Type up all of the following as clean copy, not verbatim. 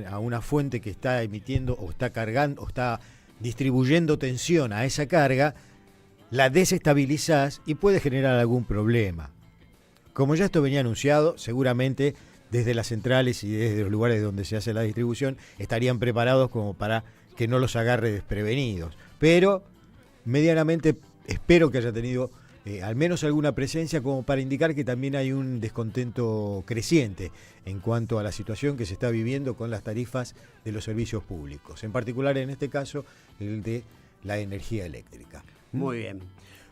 a una fuente que está emitiendo o está cargando o está distribuyendo tensión a esa carga, la desestabilizás y puede generar algún problema. Como ya esto venía anunciado, seguramente desde las centrales y desde los lugares donde se hace la distribución estarían preparados como para que no los agarre desprevenidos. Pero medianamente espero que haya tenido al menos alguna presencia como para indicar que también hay un descontento creciente en cuanto a la situación que se está viviendo con las tarifas de los servicios públicos, en particular en este caso el de la energía eléctrica. Muy bien.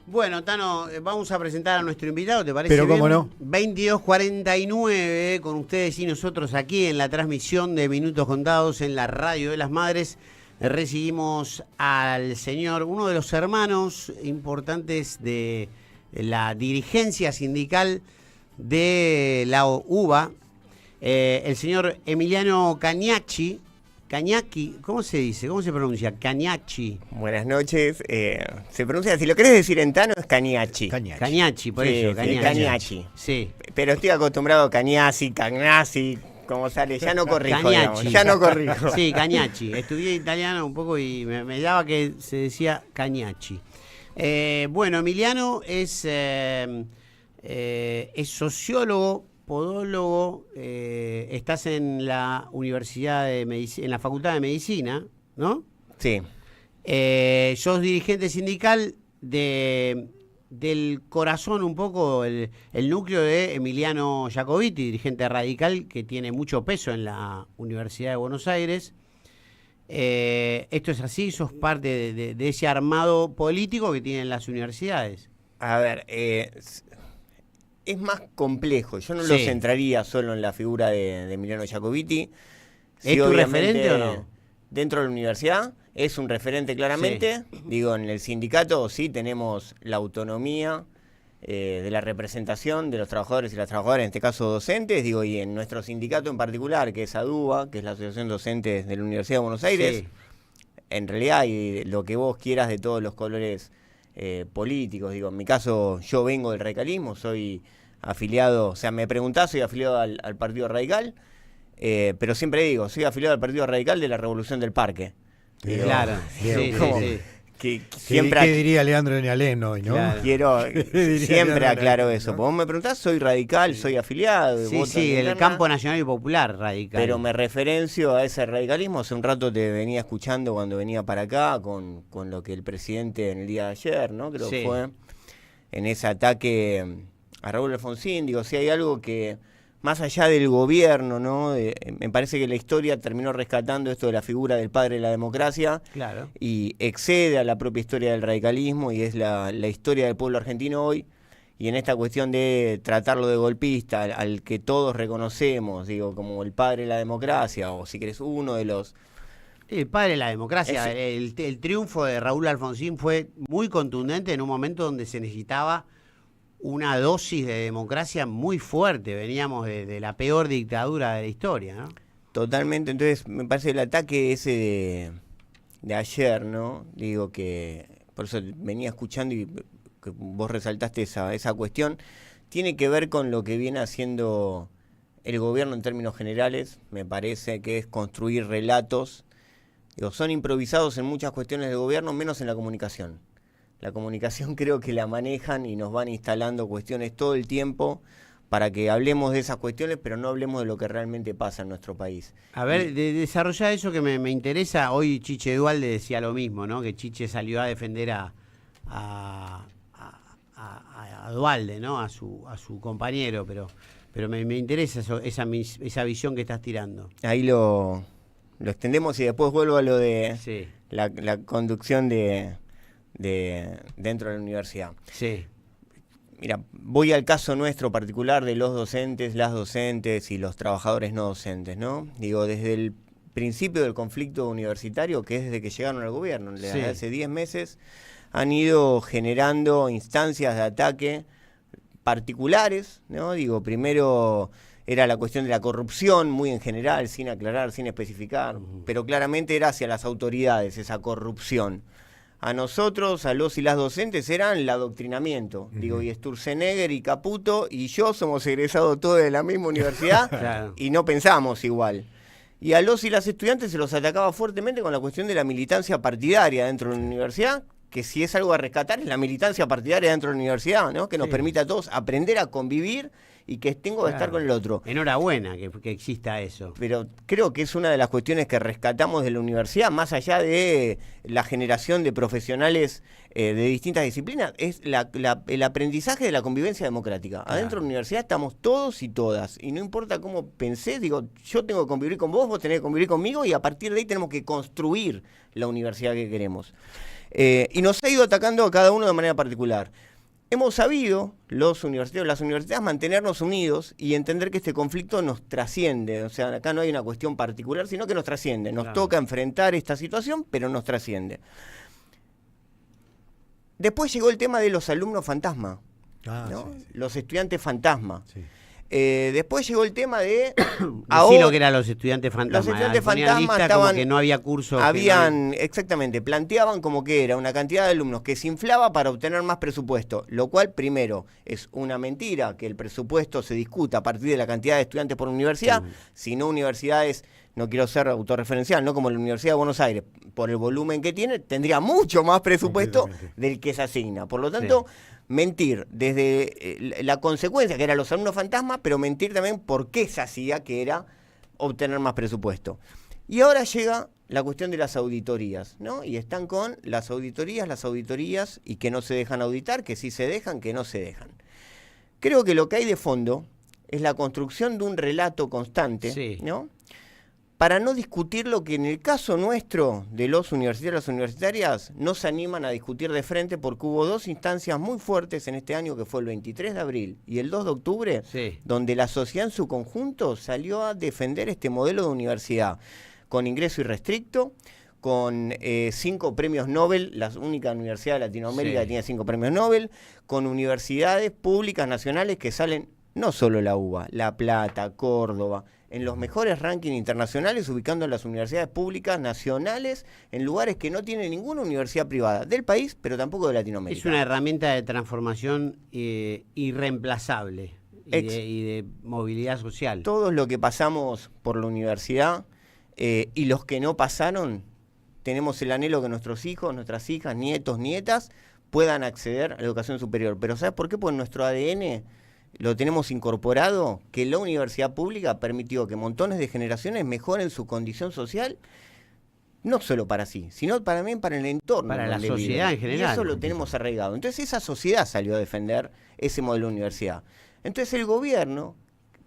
Bueno, Tano, vamos a presentar a nuestro invitado, ¿te parece? Pero bien? cómo no. 22:49 con ustedes y nosotros aquí en la transmisión de Minutos Contados en la Radio de las Madres. Recibimos al señor, uno de los hermanos importantes de la dirigencia sindical de la UBA, el señor Emiliano Cañacci. Cañacchi, ¿cómo se dice? ¿Cómo se pronuncia? Cañacci. Buenas noches. Se pronuncia, si lo querés decir en tano, es Cañacci. Cañacci, por eso. Cañacci. Sí. Pero estoy acostumbrado a Cañazzi, Cagnazzi, como sale. Ya no corrijo, digamos, Cañacci. ya no corrijo. Sí, Cañacci. Estudié italiano un poco y me daba que se decía Cañacci. Bueno, Emiliano es sociólogo, podólogo, estás en la Universidad de Medicina, en la Facultad de Medicina, ¿no? Sí. Sos dirigente sindical del corazón un poco, el núcleo de Emiliano Jacobiti, dirigente radical que tiene mucho peso en la Universidad de Buenos Aires. ¿Esto es así? ¿Sos parte de ese armado político que tienen las universidades? A ver, es más complejo. Yo no Sí. lo centraría solo en la figura de Emiliano Jacobiti. ¿Es tu referente o no? Dentro de la universidad es un referente claramente. Sí. Digo, en el sindicato sí tenemos la autonomía de la representación de los trabajadores y las trabajadoras, en este caso docentes, digo, y en nuestro sindicato en particular, que es ADUBA, que es la Asociación de Docentes de la Universidad de Buenos Aires, sí. En realidad hay lo que vos quieras de todos los colores políticos. Digo, en mi caso yo vengo del radicalismo, soy afiliado, o sea, me preguntás, soy afiliado al Partido Radical, pero siempre digo, soy afiliado al Partido Radical de la Revolución del Parque. Digo, claro, sí. Que siempre ¿Qué diría Leandro Denialén hoy, no? Claro. Siempre aclaro eso. ¿No? Vos me preguntás, soy radical, soy afiliado. Sí, el campo nacional y popular radical. Pero me referencio a ese radicalismo. Hace un rato te venía escuchando cuando venía para acá con lo que el presidente en el día de ayer, ¿no? Creo que fue en ese ataque a Raúl Alfonsín. Digo, si hay algo que, más allá del gobierno, ¿no? Me parece que la historia terminó rescatando esto de la figura del padre de la democracia, claro, y excede a la propia historia del radicalismo, y es la historia del pueblo argentino hoy, y en esta cuestión de tratarlo de golpista, al que todos reconocemos, digo, como el padre de la democracia, o si querés, uno de los... El padre de la democracia, el triunfo de Raúl Alfonsín fue muy contundente en un momento donde se necesitaba una dosis de democracia muy fuerte. Veníamos de la peor dictadura de la historia, ¿no? Totalmente. Entonces, me parece el ataque ese de ayer, ¿no? Digo que, por eso venía escuchando y que vos resaltaste esa cuestión, tiene que ver con lo que viene haciendo el gobierno en términos generales. Me parece que es construir relatos. Digo, son improvisados en muchas cuestiones del gobierno, menos en la comunicación. La comunicación creo que la manejan y nos van instalando cuestiones todo el tiempo para que hablemos de esas cuestiones, pero no hablemos de lo que realmente pasa en nuestro país. A ver, desarrollar eso que me interesa. Hoy Chiche Dualde decía lo mismo, ¿no? Que Chiche salió a defender a Dualde, ¿no? A su compañero, pero me interesa esa visión que estás tirando. Ahí lo extendemos y después vuelvo a lo de la conducción dentro de la universidad. Sí. Mira, voy al caso nuestro particular de los docentes, las docentes y los trabajadores no docentes, ¿no? Digo, desde el principio del conflicto universitario, que es desde que llegaron al gobierno, hace 10 meses, han ido generando instancias de ataque particulares, ¿no? Digo, primero era la cuestión de la corrupción, muy en general, sin aclarar, sin especificar, pero claramente era hacia las autoridades esa corrupción. A nosotros, a los y las docentes, eran el adoctrinamiento. Digo, y Sturzenegger y Caputo y yo somos egresados todos de la misma universidad y no pensamos igual. y a los y las estudiantes se los atacaba fuertemente con la cuestión de la militancia partidaria dentro de la universidad, que si es algo a rescatar es la militancia partidaria dentro de la universidad, ¿no? Que nos permite a todos aprender a convivir y que tengo que estar con el otro. Enhorabuena que exista eso. Pero creo que es una de las cuestiones que rescatamos de la universidad, más allá de la generación de profesionales de distintas disciplinas, es el aprendizaje de la convivencia democrática. Adentro de la universidad estamos todos y todas, y no importa cómo pensés, digo, yo tengo que convivir con vos, vos tenés que convivir conmigo, y a partir de ahí tenemos que construir la universidad que queremos. Y nos ha ido atacando a cada uno de manera particular. Hemos sabido, los universitarios, las universidades, mantenernos unidos y entender que este conflicto nos trasciende. O sea, acá no hay una cuestión particular, sino que nos trasciende. Nos toca enfrentar esta situación, pero nos trasciende. Después llegó el tema de los alumnos fantasma, ¿no? Sí. Los estudiantes fantasma. Sí. Después llegó el tema de... Decí lo que eran los estudiantes fantasma. Los estudiantes fantasma estaban... Como que no había cursos. Exactamente, planteaban como que era una cantidad de alumnos que se inflaba para obtener más presupuesto, lo cual, primero, es una mentira que el presupuesto se discuta a partir de la cantidad de estudiantes por universidad, sino universidades... No quiero ser autorreferencial, no como la Universidad de Buenos Aires, por el volumen que tiene, tendría mucho más presupuesto del que se asigna. Por lo tanto, mentir desde la consecuencia, que eran los alumnos fantasma, pero mentir también por qué se hacía, que era obtener más presupuesto. Y ahora llega la cuestión de las auditorías, ¿no? Y están con las auditorías, y que no se dejan auditar, que sí se dejan, que no se dejan. Creo que lo que hay de fondo es la construcción de un relato constante, ¿no? Para no discutir lo que en el caso nuestro de los universitarios y las universitarias no se animan a discutir de frente, porque hubo dos instancias muy fuertes en este año, que fue el 23 de abril y el 2 de octubre, donde la sociedad en su conjunto salió a defender este modelo de universidad, con ingreso irrestricto, con 5 premios Nobel, la única universidad de Latinoamérica que tiene 5 premios Nobel, con universidades públicas nacionales que salen, no solo la UBA, La Plata, Córdoba, en los mejores rankings internacionales, ubicando a las universidades públicas nacionales en lugares que no tiene ninguna universidad privada del país, pero tampoco de Latinoamérica. Es una herramienta de transformación irreemplazable y de movilidad social. Todos los que pasamos por la universidad y los que no pasaron, tenemos el anhelo que nuestros hijos, nuestras hijas, nietos, nietas puedan acceder a la educación superior. Pero ¿sabes por qué? Porque nuestro ADN lo tenemos incorporado, que la universidad pública permitió que montones de generaciones mejoren su condición social, no solo para sí, sino también para el entorno. Para la sociedad en general. Y eso lo tenemos arraigado. Entonces esa sociedad salió a defender ese modelo de universidad. Entonces el gobierno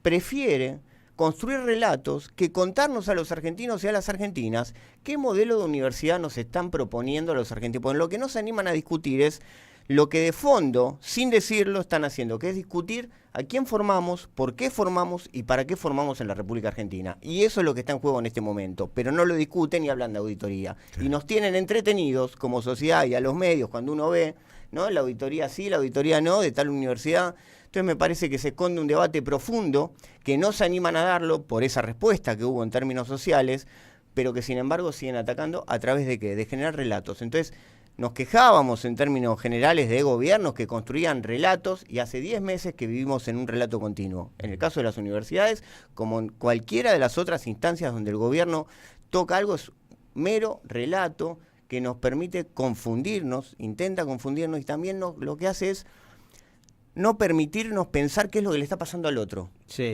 prefiere construir relatos que contarnos a los argentinos y a las argentinas qué modelo de universidad nos están proponiendo a los argentinos. Porque lo que no se animan a discutir es lo que de fondo, sin decirlo, están haciendo, que es discutir a quién formamos, por qué formamos y para qué formamos en la República Argentina. Y eso es lo que está en juego en este momento, pero no lo discuten y hablan de auditoría. Y nos tienen entretenidos como sociedad y a los medios cuando uno ve, ¿no? La auditoría sí, la auditoría no, de tal universidad. Entonces me parece que se esconde un debate profundo que no se animan a darlo por esa respuesta que hubo en términos sociales, pero que sin embargo siguen atacando a través de ¿qué? De generar relatos. Entonces, nos quejábamos en términos generales de gobiernos que construían relatos, y hace 10 meses que vivimos en un relato continuo. En el caso de las universidades, como en cualquiera de las otras instancias donde el gobierno toca algo, es mero relato que nos permite confundirnos, intenta confundirnos, y también lo que hace es no permitirnos pensar qué es lo que le está pasando al otro.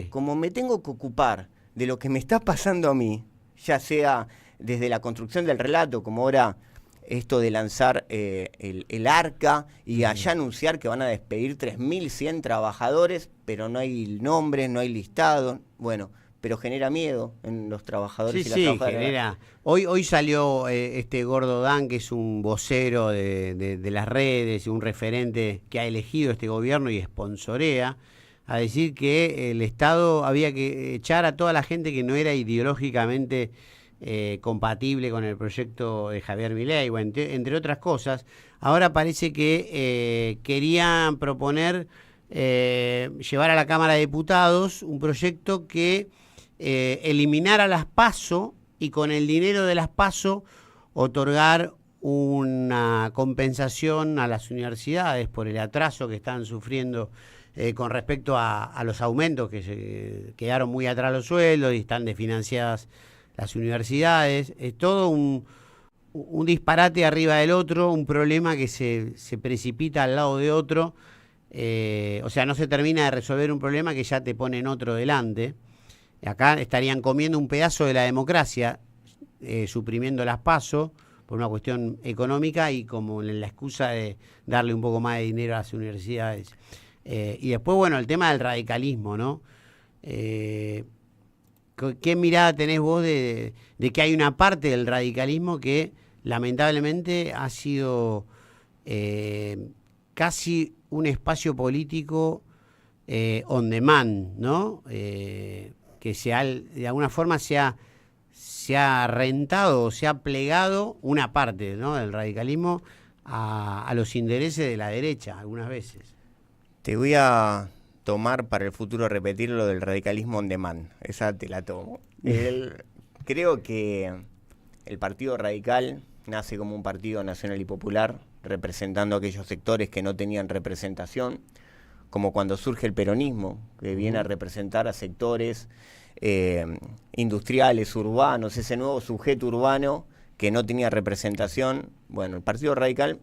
Como me tengo que ocupar de lo que me está pasando a mí, ya sea desde la construcción del relato, como ahora esto de lanzar el ARCA y allá anunciar que van a despedir 3.100 trabajadores, pero no hay nombres, no hay listado, bueno, pero genera miedo en los trabajadores y las trabajadoras. Genera. Hoy salió este Gordo Dan, que es un vocero de las redes, un referente que ha elegido este gobierno y sponsorea, a decir que el Estado había que echar a toda la gente que no era ideológicamente compatible con el proyecto de Javier Milei, bueno, entre otras cosas. Ahora parece que querían proponer llevar a la Cámara de Diputados un proyecto que eliminara las PASO y con el dinero de las PASO otorgar una compensación a las universidades por el atraso que están sufriendo con respecto a los aumentos, que se quedaron muy atrás los sueldos y están desfinanciadas las universidades, es todo un disparate arriba del otro, un problema que se precipita al lado de otro, o sea, no se termina de resolver un problema que ya te ponen otro delante. Acá estarían comiendo un pedazo de la democracia, suprimiendo las PASO por una cuestión económica y como la excusa de darle un poco más de dinero a las universidades. Y después, bueno, el tema del radicalismo, ¿no? ¿Qué mirada tenés vos de que hay una parte del radicalismo que lamentablemente ha sido casi un espacio político on demand, ¿no? Que de alguna forma se ha rentado, se ha plegado una parte, ¿no?, del radicalismo a los intereses de la derecha algunas veces? Te voy a tomar para el futuro repetir lo del radicalismo on demand. Esa te la tomo. Creo que el Partido Radical nace como un partido nacional y popular, representando a aquellos sectores que no tenían representación, como cuando surge el peronismo, que viene a representar a sectores industriales, urbanos, ese nuevo sujeto urbano que no tenía representación. Bueno, el Partido Radical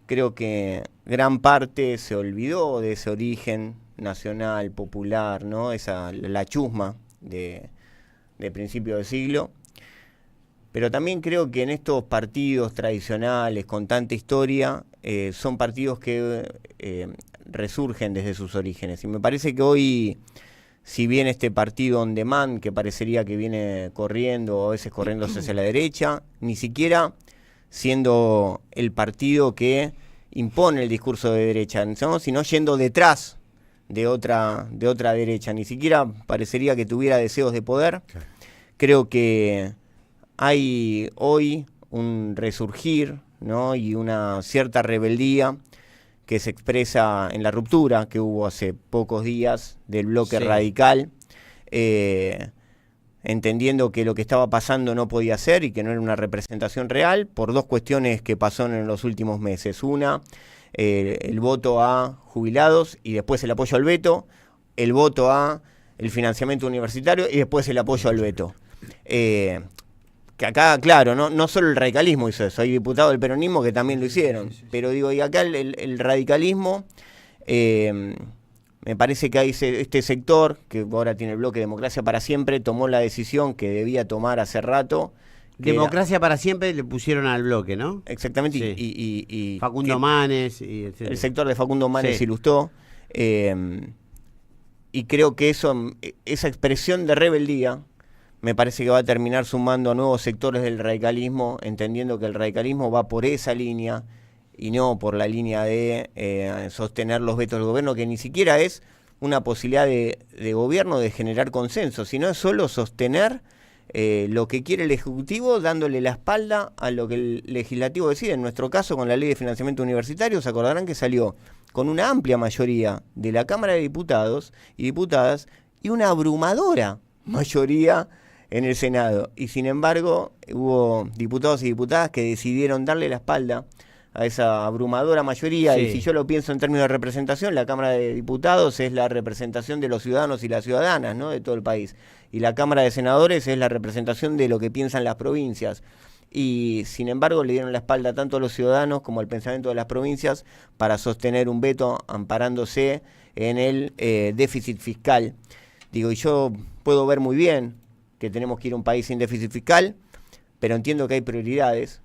creo que gran parte se olvidó de ese origen nacional, popular, ¿no? La chusma de principio de siglo. Pero también creo que en estos partidos tradicionales, con tanta historia, son partidos que resurgen desde sus orígenes. Y me parece que hoy, si bien este partido on demand, que parecería que viene corriendo, o a veces corriéndose hacia la derecha, ni siquiera siendo el partido que impone el discurso de derecha, ¿no?, sino yendo detrás de otra derecha. Ni siquiera parecería que tuviera deseos de poder. Claro. Creo que hay hoy un resurgir, ¿no?, y una cierta rebeldía que se expresa en la ruptura que hubo hace pocos días del bloque radical, entendiendo que lo que estaba pasando no podía ser y que no era una representación real, por dos cuestiones que pasaron en los últimos meses. Una, el voto a jubilados y después el apoyo al veto, el voto a el financiamiento universitario y después el apoyo al veto. Que acá, claro, no solo el radicalismo hizo eso, hay diputados del peronismo que también lo hicieron, pero digo, y acá el radicalismo, me parece que hay este sector, que ahora tiene el bloque Democracia para Siempre, tomó la decisión que debía tomar hace rato. Democracia para Siempre le pusieron al bloque, ¿no? Exactamente, sí. y Facundo Manes. Y el sector de Facundo Manes ilustró, y creo que esa expresión de rebeldía, me parece que va a terminar sumando a nuevos sectores del radicalismo, entendiendo que el radicalismo va por esa línea y no por la línea de sostener los vetos del gobierno, que ni siquiera es una posibilidad de gobierno de generar consenso, sino es solo sostener lo que quiere el Ejecutivo, dándole la espalda a lo que el Legislativo decide. En nuestro caso, con la Ley de Financiamiento Universitario, se acordarán que salió con una amplia mayoría de la Cámara de Diputados y Diputadas y una abrumadora mayoría en el Senado. Y sin embargo, hubo diputados y diputadas que decidieron darle la espalda a esa abrumadora mayoría. Y si yo lo pienso en términos de representación, la Cámara de Diputados es la representación de los ciudadanos y las ciudadanas, ¿no?, de todo el país. Y la Cámara de Senadores es la representación de lo que piensan las provincias. Y sin embargo le dieron la espalda tanto a los ciudadanos como al pensamiento de las provincias para sostener un veto amparándose en el déficit fiscal. Digo, y yo puedo ver muy bien que tenemos que ir a un país sin déficit fiscal, pero entiendo que hay prioridades,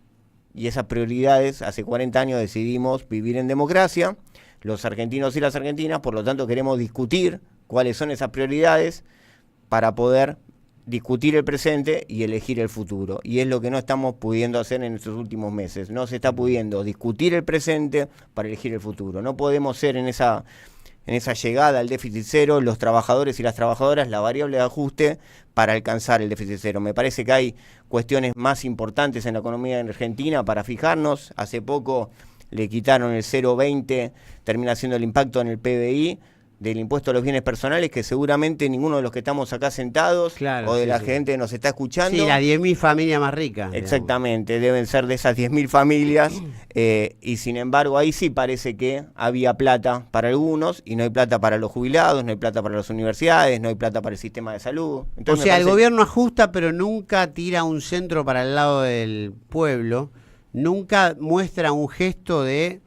y esas prioridades, hace 40 años decidimos vivir en democracia, los argentinos y las argentinas, por lo tanto queremos discutir cuáles son esas prioridades para poder discutir el presente y elegir el futuro. Y es lo que no estamos pudiendo hacer en estos últimos meses. No se está pudiendo discutir el presente para elegir el futuro. No podemos ser en esa llegada al déficit cero, los trabajadores y las trabajadoras, la variable de ajuste para alcanzar el déficit cero. Me parece que hay cuestiones más importantes en la economía en Argentina para fijarnos. Hace poco le quitaron el 0,20, termina siendo el impacto en el PBI, del impuesto a los bienes personales, que seguramente ninguno de los que estamos acá sentados Claro, o de sí, la sí. gente que nos está escuchando. Sí, las 10.000 familias más ricas. Exactamente, deben ser de esas 10.000 familias, y sin embargo ahí sí parece que había plata para algunos y no hay plata para los jubilados, no hay plata para las universidades, no hay plata para el sistema de salud. Entonces, O sea, me el parece- gobierno ajusta, pero nunca tira un centro para el lado del pueblo, nunca muestra un gesto de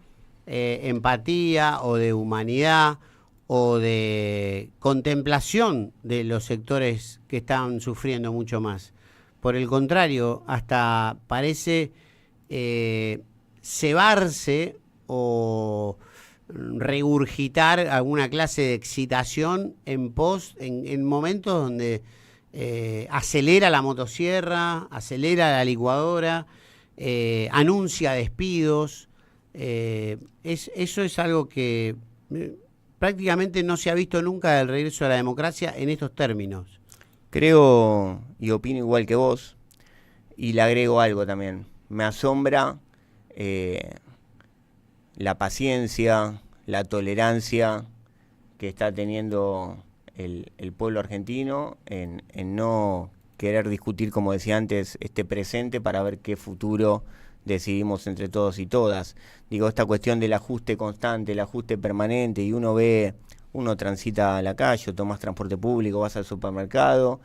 empatía o de humanidad o de contemplación de los sectores que están sufriendo mucho más. Por el contrario, hasta parece cebarse o regurgitar alguna clase de excitación en momentos donde acelera la motosierra, acelera la licuadora, anuncia despidos. Eso es algo que prácticamente no se ha visto nunca del regreso a la democracia en estos términos. Creo y opino igual que vos, y le agrego algo también. Me asombra la paciencia, la tolerancia que está teniendo el pueblo argentino en no querer discutir, como decía antes, este presente para ver qué futuro decidimos entre todos y todas. Digo, esta cuestión del ajuste constante, el ajuste permanente, y uno transita a la calle, o tomas transporte público, vas al supermercado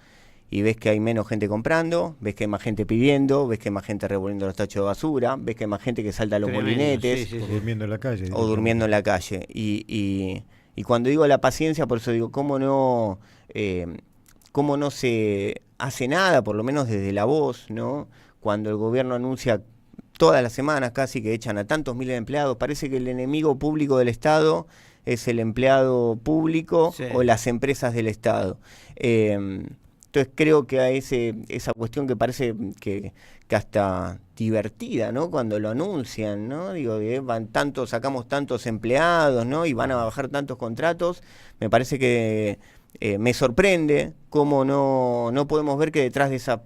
y ves que hay menos gente comprando, ves que hay más gente pidiendo, ves que hay más gente revolviendo los tachos de basura, ves que hay más gente que salta a los Tremendo, molinetes, sí, sí, O sí. durmiendo en la calle. o durmiendo en la calle. Y cuando digo la paciencia, por eso digo, cómo no se hace nada, por lo menos desde la voz, ¿no? Cuando el gobierno anuncia todas las semanas casi que echan a tantos miles de empleados, parece que el enemigo público del Estado es el empleado público, Sí. o las empresas del Estado. Entonces creo que a esa cuestión que parece que hasta divertida, ¿no? Cuando lo anuncian, ¿no? Digo, sacamos tantos empleados, ¿no? Y van a bajar tantos contratos. Me parece que me sorprende cómo no podemos ver que detrás de esos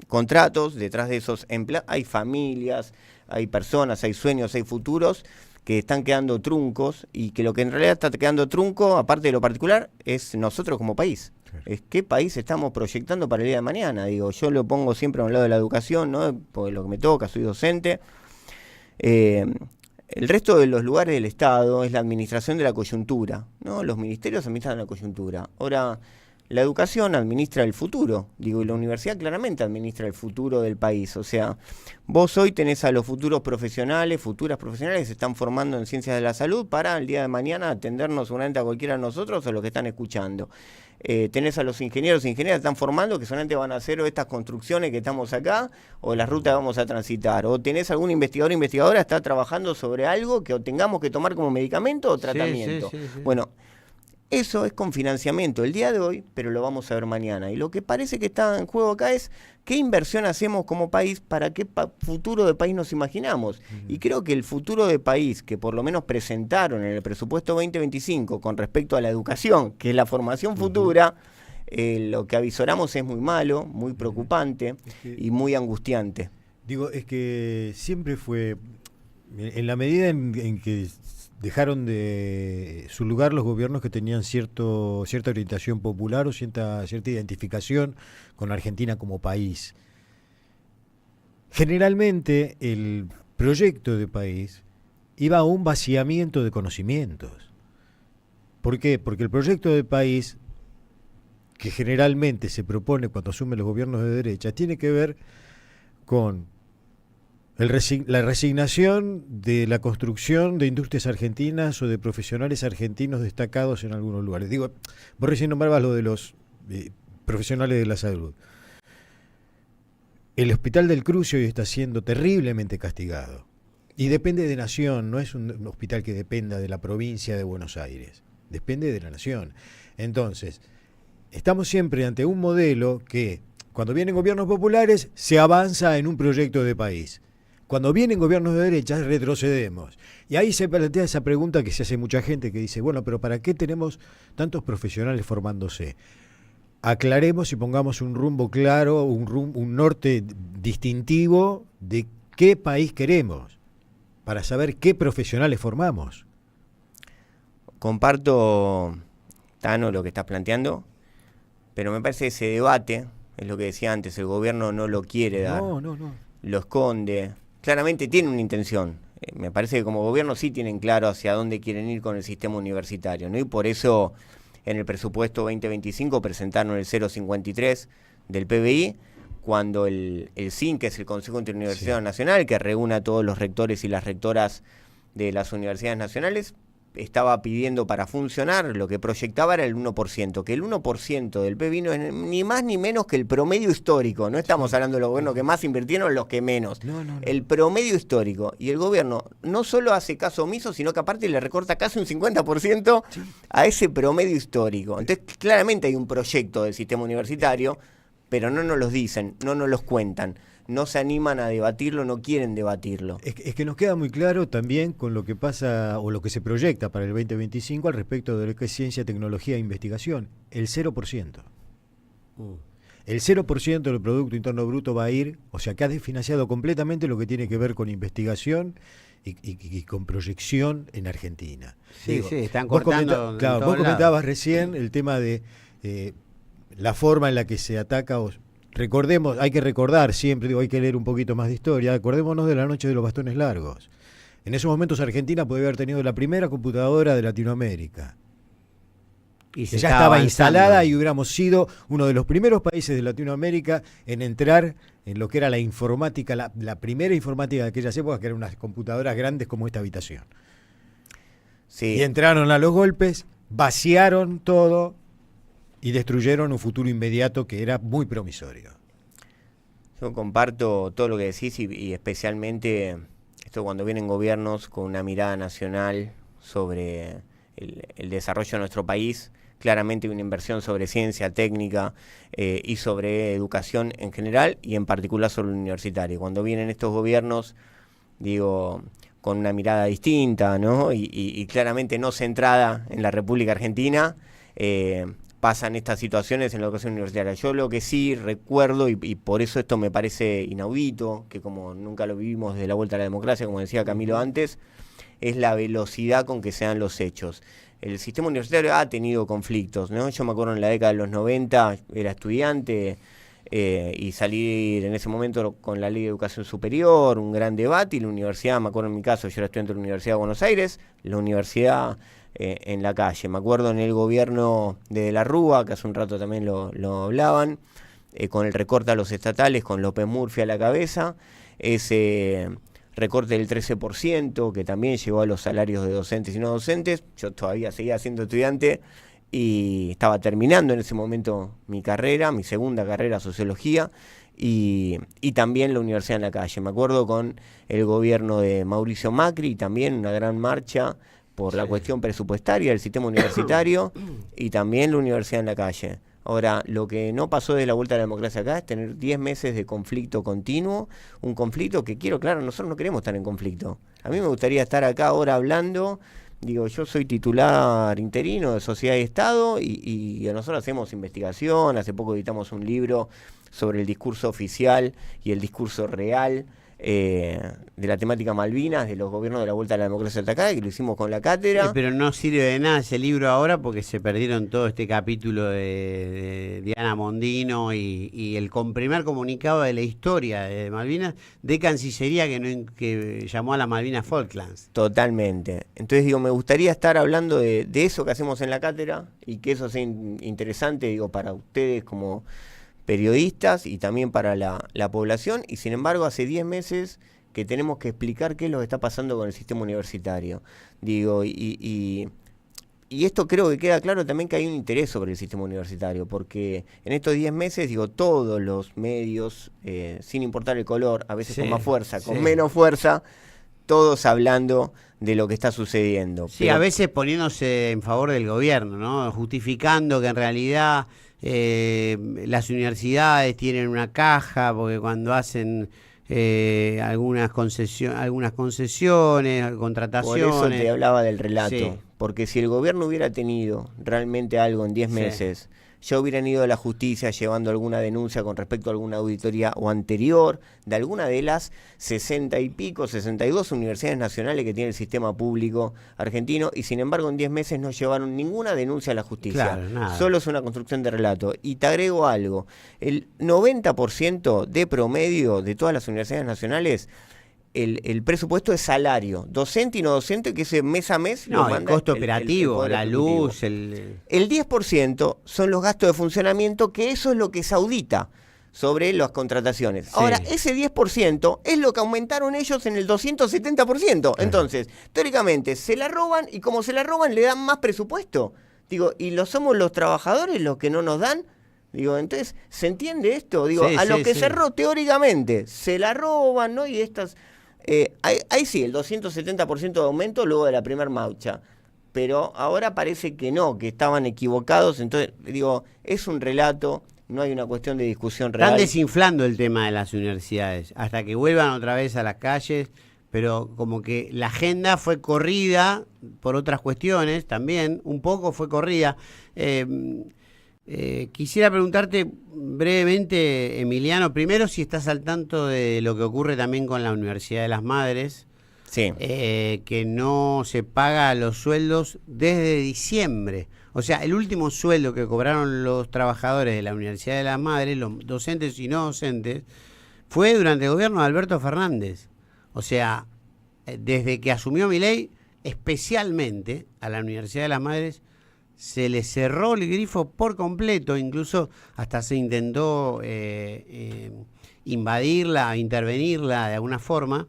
contratos, detrás de esos empleados, hay familias, hay personas, hay sueños, hay futuros que están quedando truncos, y que lo que en realidad está quedando trunco, aparte de lo particular, es nosotros como país. Claro. Es qué país estamos proyectando para el día de mañana. Digo, yo lo pongo siempre a un lado de la educación, ¿no? Porque lo que me toca, soy docente. El resto de los lugares del Estado es la administración de la coyuntura, ¿no? Los ministerios administran la coyuntura. Ahora, la educación administra el futuro, digo, y la universidad claramente administra el futuro del país. O sea, vos hoy tenés a los futuras profesionales que se están formando en ciencias de la salud para el día de mañana atendernos seguramente a cualquiera de nosotros o los que están escuchando. Tenés a los ingenieros e ingenieras que están formando, que solamente van a hacer estas construcciones que estamos acá, o las rutas que vamos a transitar. O tenés algún investigador o investigadora que está trabajando sobre algo que tengamos que tomar como medicamento o tratamiento. Sí. Bueno, eso es con financiamiento el día de hoy, pero lo vamos a ver mañana. Y lo que parece que está en juego acá es qué inversión hacemos como país, para qué futuro de país nos imaginamos. Y creo que el futuro de país que por lo menos presentaron en el presupuesto 2025 con respecto a la educación, que es la formación futura, lo que avisoramos es muy malo, muy preocupante y muy angustiante. Digo, es que siempre fue, en la medida en que dejaron de su lugar los gobiernos que tenían cierta orientación popular o cierta identificación con Argentina como país. Generalmente el proyecto de país iba a un vaciamiento de conocimientos. ¿Por qué? Porque el proyecto de país que generalmente se propone cuando asumen los gobiernos de derecha tiene que ver con la resignación de la construcción de industrias argentinas o de profesionales argentinos destacados en algunos lugares. Digo, vos recién nombrabas lo de los profesionales de la salud. El Hospital del Cruce hoy está siendo terriblemente castigado. Y depende de nación, no es un hospital que dependa de la provincia de Buenos Aires. Depende de la nación. Entonces, estamos siempre ante un modelo que, cuando vienen gobiernos populares, se avanza en un proyecto de país. Cuando vienen gobiernos de derecha, retrocedemos. Y ahí se plantea esa pregunta que se hace mucha gente, que dice, bueno, pero ¿para qué tenemos tantos profesionales formándose? Aclaremos y pongamos un rumbo claro, un norte distintivo de qué país queremos, para saber qué profesionales formamos. Comparto Tano, lo que estás planteando, pero me parece que ese debate, es lo que decía antes, el gobierno no lo quiere dar, No. lo esconde, claramente tiene una intención. Me parece que como gobierno sí tienen claro hacia dónde quieren ir con el sistema universitario, ¿no? Y por eso en el presupuesto 2025 presentaron el 0,53 del PBI, cuando el CIN, que es el Consejo Interuniversitario Nacional, que reúne a todos los rectores y las rectoras de las universidades nacionales, estaba pidiendo para funcionar, lo que proyectaba era el 1%, que el 1% del PBI no es ni más ni menos que el promedio histórico. No estamos hablando de los gobiernos que más invirtieron, los que menos. No. El promedio histórico. Y el gobierno no solo hace caso omiso, sino que aparte le recorta casi un 50% a ese promedio histórico. Entonces, claramente hay un proyecto del sistema universitario, pero no nos los dicen, no nos los cuentan. No se animan a debatirlo, no quieren debatirlo. Es que nos queda muy claro también con lo que pasa o lo que se proyecta para el 2025 al respecto de lo que es ciencia, tecnología e investigación. El 0%. El 0% del Producto Interno Bruto va a ir, o sea que ha desfinanciado completamente lo que tiene que ver con investigación y con proyección en Argentina. Sí, están cortando. Vos comentabas recién el tema de la forma en la que se ataca. Recordemos, hay que recordar siempre, hay que leer un poquito más de historia, acordémonos de la noche de los bastones largos. En esos momentos Argentina podía haber tenido la primera computadora de Latinoamérica. Y que ya estaba instalada y hubiéramos sido uno de los primeros países de Latinoamérica en entrar en lo que era la informática, la primera informática de aquellas épocas, que eran unas computadoras grandes como esta habitación. Sí. Y entraron a los golpes, vaciaron todo y destruyeron un futuro inmediato que era muy promisorio. Yo comparto todo lo que decís y especialmente esto cuando vienen gobiernos con una mirada nacional sobre el desarrollo de nuestro país. Claramente una inversión sobre ciencia, técnica y sobre educación en general y en particular sobre lo universitario. Cuando vienen estos gobiernos, digo, con una mirada distinta, ¿no? Y claramente no centrada en la República Argentina, pasan estas situaciones en la educación universitaria. Yo lo que sí recuerdo, y por eso esto me parece inaudito, que como nunca lo vivimos desde la vuelta a la democracia, como decía Camilo antes, es la velocidad con que se dan los hechos. El sistema universitario ha tenido conflictos, ¿no? Yo me acuerdo en la década de los 90, era estudiante y salir en ese momento con la Ley de Educación Superior, un gran debate, y la universidad, me acuerdo en mi caso, yo era estudiante de la Universidad de Buenos Aires, la universidad en la calle. Me acuerdo en el gobierno de la Rúa, que hace un rato también lo hablaban, con el recorte a los estatales, con López Murphy a la cabeza, ese recorte del 13%, que también llegó a los salarios de docentes y no docentes. Yo todavía seguía siendo estudiante y estaba terminando en ese momento mi carrera, mi segunda carrera, sociología, y también la universidad en la calle. Me acuerdo con el gobierno de Mauricio Macri, también una gran marcha por la cuestión presupuestaria del sistema universitario y también la universidad en la calle. Ahora, lo que no pasó de la vuelta a la democracia acá es tener 10 meses de conflicto continuo, un conflicto que claro, nosotros no queremos estar en conflicto. A mí me gustaría estar acá ahora hablando, digo, yo soy titular interino de Sociedad y Estado y nosotros hacemos investigación, hace poco editamos un libro sobre el discurso oficial y el discurso real de la temática Malvinas, de los gobiernos de la vuelta a la democracia atacada, que lo hicimos con la cátedra. Sí, pero no sirve de nada ese libro ahora porque se perdieron todo este capítulo de Diana Mondino y el primer comunicado de la historia de Malvinas de Cancillería que llamó a la Malvinas Falklands. Totalmente. Entonces digo, me gustaría estar hablando de eso que hacemos en la cátedra y que eso sea interesante, digo, para ustedes como periodistas y también para la población, y sin embargo hace 10 meses que tenemos que explicar qué es lo que está pasando con el sistema universitario. Digo, y esto creo que queda claro también que hay un interés sobre el sistema universitario, porque en estos 10 meses, digo, todos los medios, sin importar el color, a veces con más fuerza, con menos fuerza, todos hablando de lo que está sucediendo. Sí, pero a veces poniéndose en favor del gobierno, ¿no? Justificando que en realidad las universidades tienen una caja porque cuando hacen algunas concesiones, contrataciones. Por eso te hablaba del relato, porque si el gobierno hubiera tenido realmente algo en 10 meses ya hubieran ido a la justicia llevando alguna denuncia con respecto a alguna auditoría o anterior de alguna de las 60 y pico, 62 universidades nacionales que tiene el sistema público argentino, y sin embargo en 10 meses no llevaron ninguna denuncia a la justicia. Claro, nada. Solo es una construcción de relato. Y te agrego algo, el 90% de promedio de todas las universidades nacionales, el presupuesto es salario, docente y no docente, que ese mes a mes lo No, el manda costo el operativo, Poder la Ejecutivo. luz, El 10% son los gastos de funcionamiento, que eso es lo que se audita sobre las contrataciones. Sí. Ahora, ese 10% es lo que aumentaron ellos en el 270%. Entonces, teóricamente, se la roban, y como se la roban, le dan más presupuesto. Digo, ¿y somos los trabajadores los que no nos dan? Digo, entonces, ¿se entiende esto? Digo, Sí, a los sí, que sí. cerró teóricamente, se la roban, ¿no? Y estas... ahí sí, el 270% de aumento luego de la primera marcha. Pero ahora parece que no, que estaban equivocados. Entonces, digo, es un relato, no hay una cuestión de discusión real. Están desinflando el tema de las universidades hasta que vuelvan otra vez a las calles, pero como que la agenda fue corrida por otras cuestiones también, un poco fue corrida. Quisiera preguntarte brevemente, Emiliano, primero si estás al tanto de lo que ocurre también con la Universidad de las Madres, Sí. que no se paga los sueldos desde diciembre. O sea, el último sueldo que cobraron los trabajadores de la Universidad de las Madres, los docentes y no docentes, fue durante el gobierno de Alberto Fernández. O sea, desde que asumió Milei, especialmente a la Universidad de las Madres, se le cerró el grifo por completo, incluso hasta se intentó invadirla, intervenirla de alguna forma,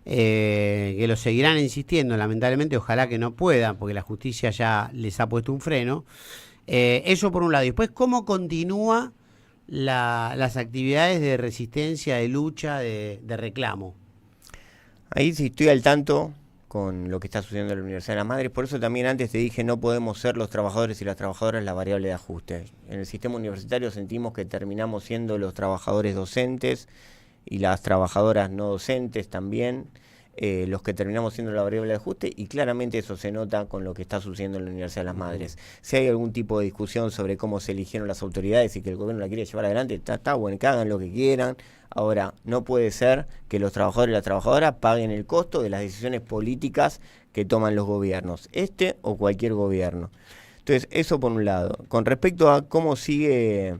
que lo seguirán insistiendo, lamentablemente, ojalá que no puedan, porque la justicia ya les ha puesto un freno. Eso por un lado. Y después, ¿cómo continúa las actividades de resistencia, de lucha, de reclamo? Ahí sí estoy al tanto con lo que está sucediendo en la Universidad de las Madres. Por eso también antes te dije, no podemos ser los trabajadores y las trabajadoras la variable de ajuste. En el sistema universitario sentimos que terminamos siendo los trabajadores docentes y las trabajadoras no docentes también, los que terminamos siendo la variable de ajuste, y claramente eso se nota con lo que está sucediendo en la Universidad de las Madres. Si hay algún tipo de discusión sobre cómo se eligieron las autoridades y que el gobierno la quiere llevar adelante, está bueno, que hagan lo que quieran. Ahora, no puede ser que los trabajadores y las trabajadoras paguen el costo de las decisiones políticas que toman los gobiernos, este o cualquier gobierno. Entonces, eso por un lado. Con respecto a cómo sigue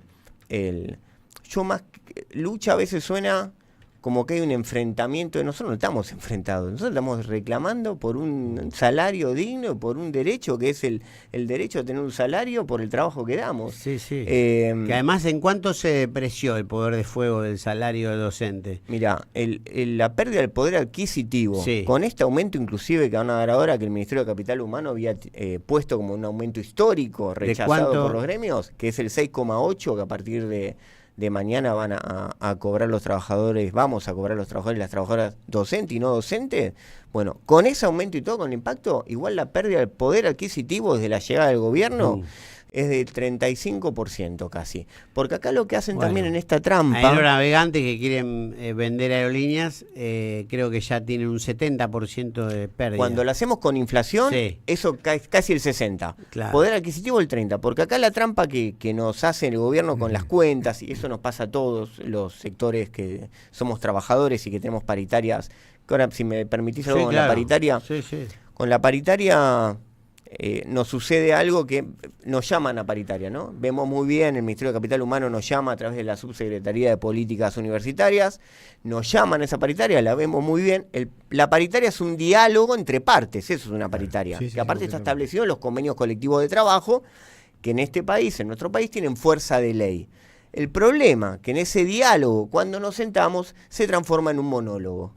lucha a veces suena como que hay un enfrentamiento. Nosotros no estamos enfrentados, nosotros estamos reclamando por un salario digno, por un derecho que es el derecho a tener un salario por el trabajo que damos. Sí, sí. Que además, ¿en cuánto se depreció el poder de fuego del salario del docente? Mira, la pérdida del poder adquisitivo, Sí. con este aumento inclusive que van a dar ahora, que el Ministerio de Capital Humano había puesto como un aumento histórico, rechazado cuánto? por los gremios, que es el 6,8, que a partir de mañana van a cobrar los trabajadores, vamos a cobrar los trabajadores y las trabajadoras docentes y no docentes. Bueno, con ese aumento y todo, con el impacto, igual la pérdida del poder adquisitivo desde la llegada del gobierno es del 35% casi. Porque acá lo que hacen también en esta trampa... Aeronavegantes que quieren vender aerolíneas, creo que ya tienen un 70% de pérdida. Cuando lo hacemos con inflación, Sí. eso casi el 60%. Claro. Poder adquisitivo el 30%. Porque acá la trampa que nos hace el gobierno con las cuentas, y eso nos pasa a todos los sectores que somos trabajadores y que tenemos paritarias. Que ahora, si me permitís algo Sí, con claro. la paritaria, Sí, sí. con la paritaria nos sucede algo que nos llaman a paritaria, ¿no? Vemos muy bien, el Ministerio de Capital Humano nos llama a través de la Subsecretaría de Políticas Universitarias, nos llaman a esa paritaria, la vemos muy bien. La paritaria es un diálogo entre partes, eso es una paritaria, Sí, sí, que aparte sí, está completamente. establecido en los convenios colectivos de trabajo, que en este país, en nuestro país, tienen fuerza de ley. El problema, que en ese diálogo, cuando nos sentamos, se transforma en un monólogo.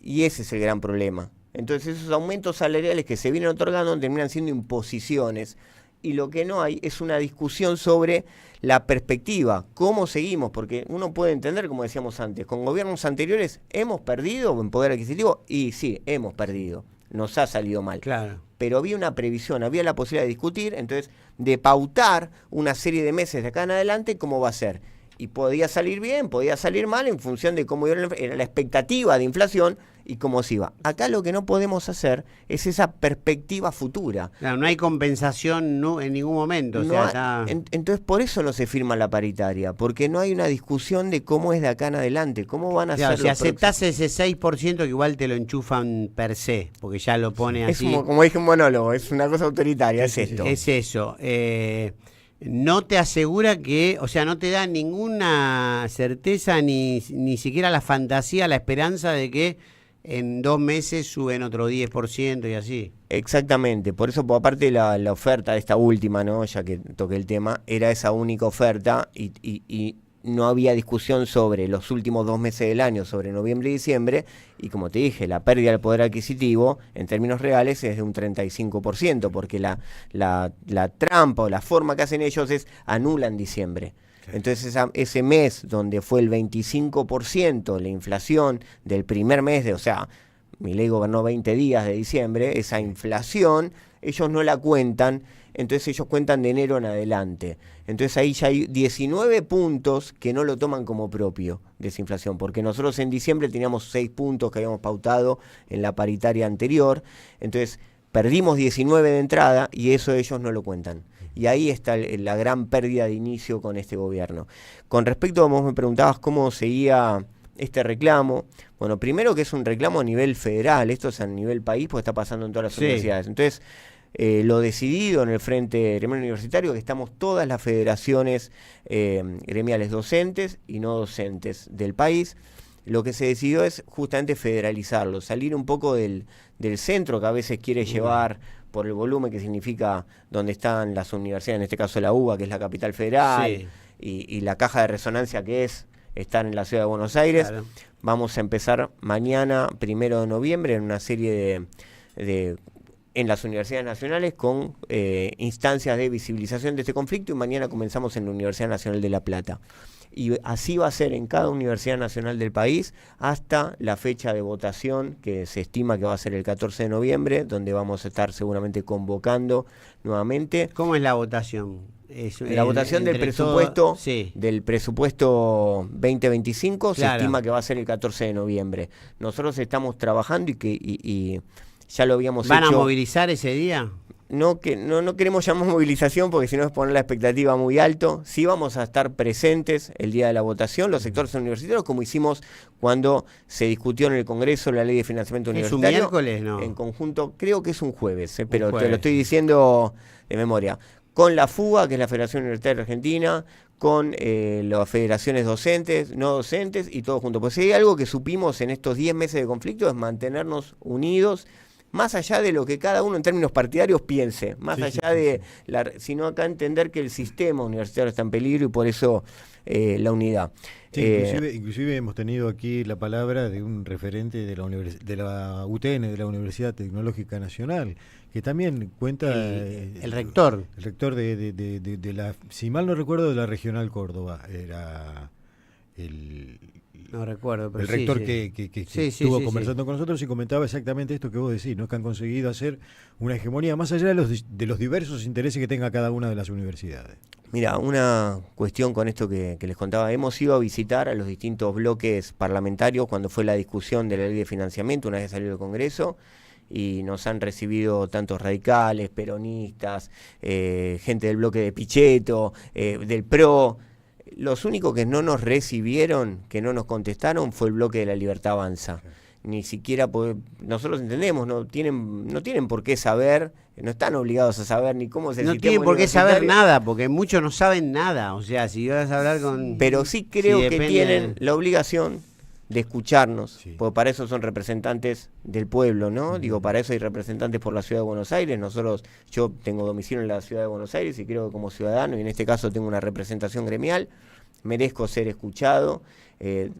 Y ese es el gran problema. Entonces esos aumentos salariales que se vienen otorgando terminan siendo imposiciones, y lo que no hay es una discusión sobre la perspectiva, cómo seguimos, porque uno puede entender, como decíamos antes, con gobiernos anteriores hemos perdido en poder adquisitivo, y sí, hemos perdido, nos ha salido mal. Claro. Pero había una previsión, había la posibilidad de discutir, entonces de pautar una serie de meses de acá en adelante cómo va a ser. y podía salir bien, podía salir mal en función de cómo era la expectativa de inflación y cómo se iba. Acá lo que no podemos hacer es esa perspectiva futura. Claro, no hay compensación en ningún momento. Entonces por eso no se firma la paritaria, porque no hay una discusión de cómo es de acá en adelante, cómo van a ser. Si aceptás ese 6% que igual te lo enchufan per se, porque ya lo pone así. Es como dije un monólogo, es una cosa autoritaria, es esto. Es eso. No te asegura que, o sea, no te da ninguna certeza ni siquiera la fantasía, la esperanza de que en 2 meses suben otro 10% y así. Exactamente, por eso aparte la oferta de esta última, ¿no? Ya que toqué el tema, era esa única oferta y no había discusión sobre los últimos 2 meses del año, sobre noviembre y diciembre, y como te dije, la pérdida del poder adquisitivo en términos reales es de un 35%, porque la trampa o la forma que hacen ellos es anulan diciembre. Entonces ese mes donde fue el 25% la inflación del primer mes, o sea, Milei gobernó 20 días de diciembre, esa inflación ellos no la cuentan, entonces ellos cuentan de enero en adelante. Entonces ahí ya hay 19 puntos que no lo toman como propio de esa inflación, porque nosotros en diciembre teníamos 6 puntos que habíamos pautado en la paritaria anterior, entonces perdimos 19 de entrada y eso ellos no lo cuentan. Y ahí está la gran pérdida de inicio con este gobierno. Con respecto, vos me preguntabas cómo seguía este reclamo. Bueno, primero que es un reclamo a nivel federal, esto es a nivel país, porque está pasando en todas las universidades. Entonces, lo decidido en el Frente Gremial Universitario, que estamos todas las federaciones gremiales docentes y no docentes del país, lo que se decidió es justamente federalizarlo, salir un poco del centro que a veces quiere llevar por el volumen que significa donde están las universidades, en este caso la UBA, que es la capital federal, y la caja de resonancia que es estar en la ciudad de Buenos Aires. Claro. Vamos a empezar mañana, 1 de noviembre, en una serie en las universidades nacionales con instancias de visibilización de este conflicto, y mañana comenzamos en la Universidad Nacional de La Plata. Y así va a ser en cada universidad nacional del país hasta la fecha de votación, que se estima que va a ser el 14 de noviembre, donde vamos a estar seguramente convocando nuevamente. ¿Cómo es la votación? La votación del presupuesto, del presupuesto 2025 se estima que va a ser el 14 de noviembre. Nosotros estamos trabajando y ya lo habíamos hecho. ¿Van a movilizar ese día? No queremos llamar movilización porque si no es poner la expectativa muy alto. Sí vamos a estar presentes el día de la votación, los sectores universitarios, como hicimos cuando se discutió en el Congreso la ley de financiamiento universitario. ¿Es un miércoles, no? En conjunto, creo que es un jueves, pero te lo estoy diciendo de memoria. Con la FUA, que es la Federación Universitaria Argentina, con las federaciones docentes, no docentes y todo junto. Pues si hay algo que supimos en estos 10 meses de conflicto es mantenernos unidos, más allá de lo que cada uno en términos partidarios piense, más sino acá entender que el sistema universitario está en peligro y por eso la unidad. Sí, inclusive hemos tenido aquí la palabra de un referente de la UTN, de la Universidad Tecnológica Nacional, que también cuenta... El rector. El rector de la, si mal no recuerdo, de la Regional Córdoba, era el... No recuerdo, pero el rector que estuvo conversando con nosotros y comentaba exactamente esto que vos decís, ¿no? Que han conseguido hacer una hegemonía más allá de los diversos intereses que tenga cada una de las universidades. Mira, una cuestión con esto que les contaba, hemos ido a visitar a los distintos bloques parlamentarios cuando fue la discusión de la ley de financiamiento, una vez salió del Congreso, y nos han recibido tantos radicales, peronistas, gente del bloque de Pichetto, del PRO. Los únicos que no nos recibieron, que no nos contestaron, fue el bloque de La Libertad Avanza. Ni siquiera, nosotros entendemos, no tienen por qué saber, no están obligados a saber ni cómo es el sistema universitario. No tienen por qué saber nada, porque muchos no saben nada. O sea, si vas a hablar con... Pero sí creo que tienen la obligación de escucharnos, porque para eso son representantes del pueblo, ¿no? Digo, para eso hay representantes por la Ciudad de Buenos Aires. Yo tengo domicilio en la Ciudad de Buenos Aires y creo que como ciudadano, y en este caso tengo una representación gremial, merezco ser escuchado.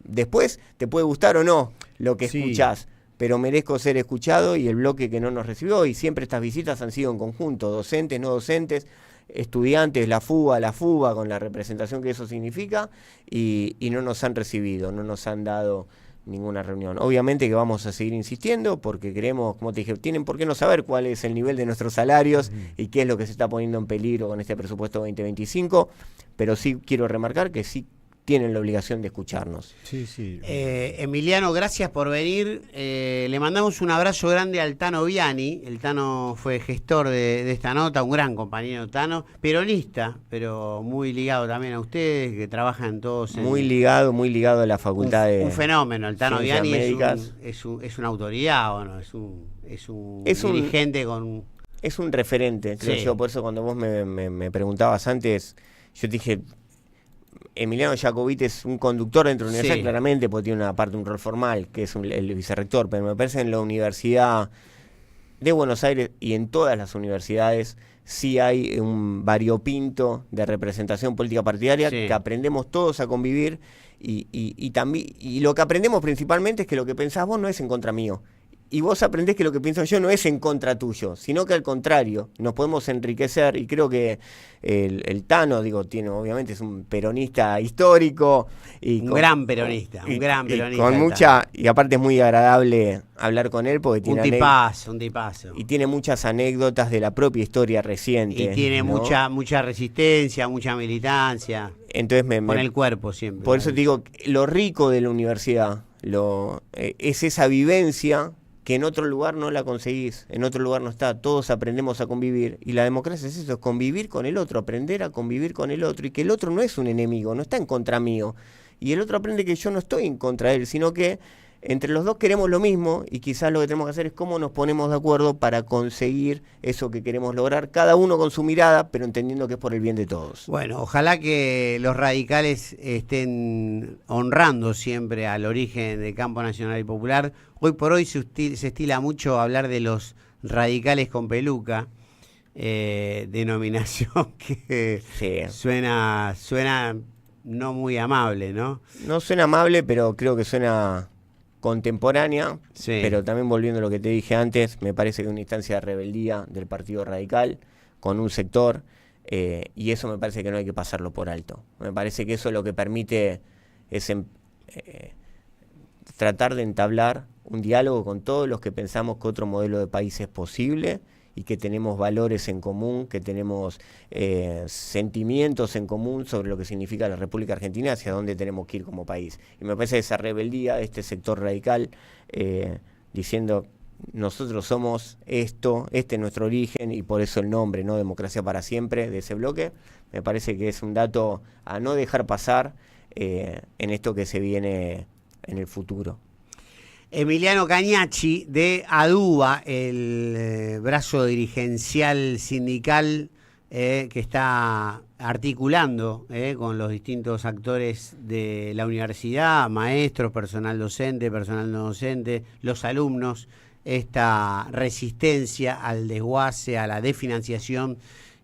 Después te puede gustar o no lo que escuchás, pero merezco ser escuchado, y el bloque que no nos recibió, y siempre estas visitas han sido en conjunto, docentes, no docentes, estudiantes, la FUBA, con la representación que eso significa, y no nos han recibido, no nos han dado ninguna reunión. Obviamente que vamos a seguir insistiendo porque queremos, como te dije, tienen por qué no saber cuál es el nivel de nuestros salarios y qué es lo que se está poniendo en peligro con este presupuesto 2025, pero sí quiero remarcar que sí tienen la obligación de escucharnos. Sí, sí. Emiliano, gracias por venir. Le mandamos un abrazo grande al Tano Viani. El Tano fue gestor de esta nota, un gran compañero Tano, peronista, pero muy ligado también a ustedes, que trabajan todos Muy ligado a la facultad de... Un fenómeno, el Tano Ciencias Viani Médicas. es una autoridad, ¿o no? Es un dirigente con... Es un referente, creo Sí. yo. Por eso cuando vos me preguntabas antes, yo te dije, Emiliano Jacobit es un conductor dentro de la universidad, Sí. claramente, porque tiene un rol formal, que es el vicerrector, pero me parece en la Universidad de Buenos Aires y en todas las universidades sí hay un variopinto de representación política partidaria, Sí. que aprendemos todos a convivir y también, y lo que aprendemos principalmente es que lo que pensás vos no es en contra mío. Y vos aprendés que lo que pienso yo no es en contra tuyo, sino que al contrario, nos podemos enriquecer, y creo que el Tano, obviamente es un peronista histórico. Y Un gran peronista. Con mucha, y aparte es muy agradable hablar con él porque Un tiene tipazo. y tiene muchas anécdotas de la propia historia reciente. Y tiene ¿no? mucha resistencia, mucha militancia. Entonces Con el cuerpo siempre. por eso te digo, lo rico de la universidad es esa vivencia que en otro lugar no la conseguís, en otro lugar no está, todos aprendemos a convivir, y la democracia es eso, es convivir con el otro, aprender a convivir con el otro, y que el otro no es un enemigo, no está en contra mío, y el otro aprende que yo no estoy en contra de él, sino que entre los dos queremos lo mismo, y quizás lo que tenemos que hacer es cómo nos ponemos de acuerdo para conseguir eso que queremos lograr, cada uno con su mirada, pero entendiendo que es por el bien de todos. Bueno, ojalá que los radicales estén honrando siempre al origen del campo nacional y popular. Hoy por hoy se estila mucho hablar de los radicales con peluca, denominación que Sí. suena no muy amable, ¿no? No suena amable, pero creo que suena contemporánea, Sí. pero también volviendo a lo que te dije antes, me parece que es una instancia de rebeldía del Partido Radical con un sector, y eso me parece que no hay que pasarlo por alto. Me parece que eso lo que permite es tratar de entablar un diálogo con todos los que pensamos que otro modelo de país es posible y que tenemos valores en común, que tenemos sentimientos en común sobre lo que significa la República Argentina, hacia dónde tenemos que ir como país. Y me parece esa rebeldía de este sector radical, diciendo, nosotros somos esto, este es nuestro origen, y por eso el nombre, ¿no? Democracia para Siempre, de ese bloque, me parece que es un dato a no dejar pasar en esto que se viene en el futuro. Emiliano Cañachi de ADUBA, el brazo dirigencial sindical que está articulando con los distintos actores de la universidad, maestros, personal docente, personal no docente, los alumnos, esta resistencia al desguace, a la desfinanciación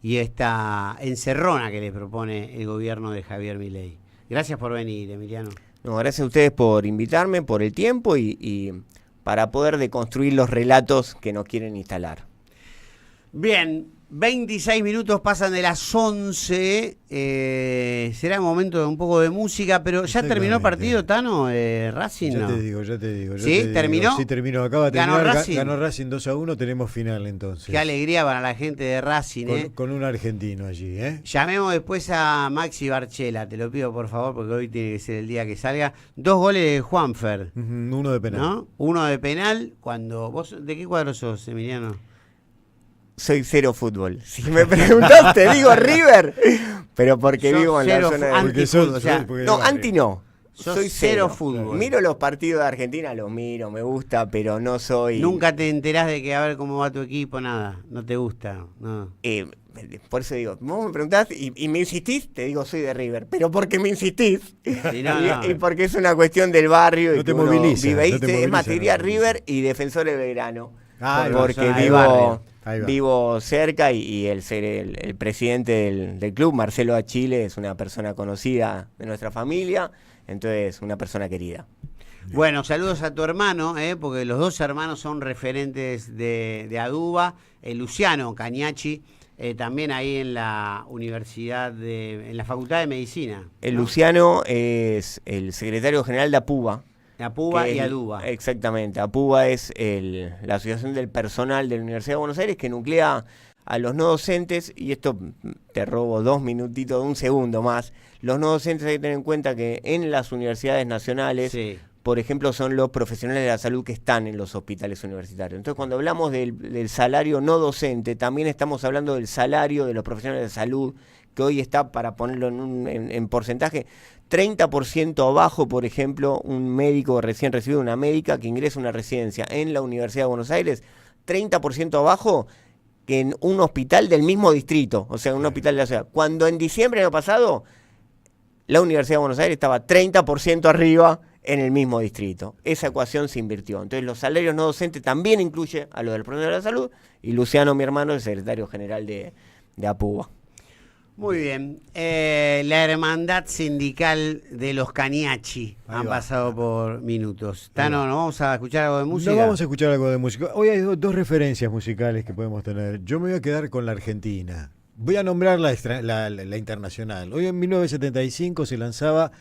y esta encerrona que le propone el gobierno de Javier Milei. Gracias por venir, Emiliano. No, gracias a ustedes por invitarme, por el tiempo y para poder deconstruir los relatos que nos quieren instalar. Bien, 26 minutos pasan de las 11. Será el momento de un poco de música, pero ¿ya terminó el partido, Tano? Racing, Ya ¿no? te digo. ¿Sí? ¿Terminó? Sí, terminó. Acaba de ¿Ganó terminar. Racing? Ganó Racing 2-1, tenemos final entonces. Qué alegría para la gente de Racing, Con un argentino allí, ¿eh? Llamemos después a Maxi Barchela, te lo pido por favor, porque hoy tiene que ser el día que salga. 2 goles de Juanfer, Uno de penal. ¿no? Uno de penal. ¿Vos de qué cuadro sos, Emiliano? Soy cero fútbol. Si me preguntás, te digo River, pero porque Sos vivo en la cero zona de... anti-fútbol, o sea, No, anti no. sos Soy cero fútbol. Miro los partidos de Argentina, los miro, me gusta, pero no soy... Nunca te enterás de que a ver cómo va tu equipo, nada. No te gusta, no. Por eso digo, vos me preguntás y me insistís, te digo soy de River, pero porque me insistís Sí, no. y porque es una cuestión del barrio No y te que uno moviliza, vive ahí. no te Es más, moviliza, te diría no. River y Defensores de Belgrano, Ahí va, porque ahí va. vivo cerca y el presidente del club, Marcelo Achille, es una persona conocida de nuestra familia, entonces una persona querida. Bueno, saludos a tu hermano, porque los dos hermanos son referentes de ADUBA, Luciano Cañachi, también ahí en la universidad, en la Facultad de Medicina. El ¿no? Luciano es el secretario general de APUBA. APUBA que y es- ADUBA. Exactamente, APUBA es la Asociación del Personal de la Universidad de Buenos Aires que nuclea a los no docentes, y esto te robo 2 minutitos, un segundo más, los no docentes hay que tener en cuenta que en las universidades nacionales, Sí. por ejemplo, son los profesionales de la salud que están en los hospitales universitarios. Entonces, cuando hablamos del salario no docente, también estamos hablando del salario de los profesionales de salud, que hoy está, para ponerlo en porcentaje, 30% abajo, por ejemplo, un médico recién recibido, una médica que ingresa a una residencia en la Universidad de Buenos Aires, 30% abajo que en un hospital del mismo distrito, o sea, un hospital de la ciudad. Cuando en diciembre del año pasado, la Universidad de Buenos Aires estaba 30% arriba en el mismo distrito. Esa ecuación se invirtió. Entonces, los salarios no docentes también incluye a los del profesional de la salud, y Luciano, mi hermano, el secretario general de APUBA. Muy bien. La hermandad sindical de los Caniachi han pasado por minutos. Tano, ¿no vamos a escuchar algo de música? No vamos a escuchar algo de música. Hoy hay dos referencias musicales que podemos tener. Yo me voy a quedar con la Argentina. Voy a nombrar la internacional. Hoy en 1975 se lanzaba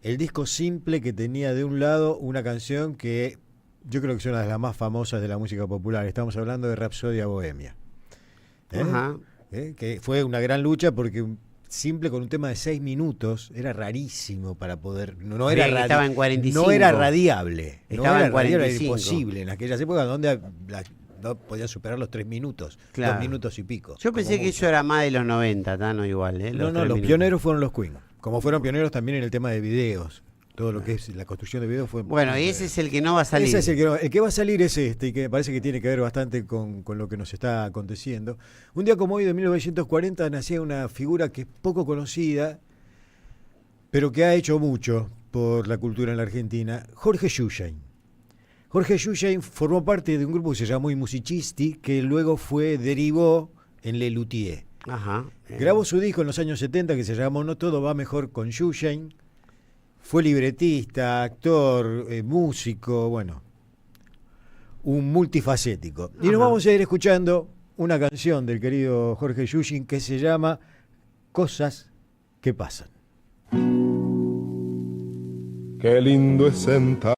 el disco simple que tenía de un lado una canción que yo creo que es una de las más famosas de la música popular. Estamos hablando de Rapsodia Bohemia. Ajá. Que fue una gran lucha porque simple con un tema de 6 minutos era rarísimo para poder. No era estaba en 45. No era radiable. Estaba en 45. Era imposible en aquellas épocas donde no podía superar los 3 minutos, Claro. 2 minutos y pico. Yo pensé que eso era más de los 90, Tano, igual. Los 3 minutos. pioneros fueron los Queen. Como fueron pioneros también en el tema de videos. Todo lo que es la construcción de videos fue... Bueno, y ese es el que no va a salir. Ese es el que va a salir es este, y que me parece que tiene que ver bastante con lo que nos está aconteciendo. Un día como hoy, de 1940, nacía una figura que es poco conocida, pero que ha hecho mucho por la cultura en la Argentina, Jorge Shushine. Jorge Shushine formó parte de un grupo que se llamó I Musicisti, que luego derivó en Le Luthier. Ajá. Grabó su disco en los años 70 que se llamó No Todo Va Mejor con Shushine. Fue libretista, actor, músico, bueno, un multifacético. Y nos vamos a ir escuchando una canción del querido Jorge Shushine que se llama Cosas que pasan. Qué lindo es sentarse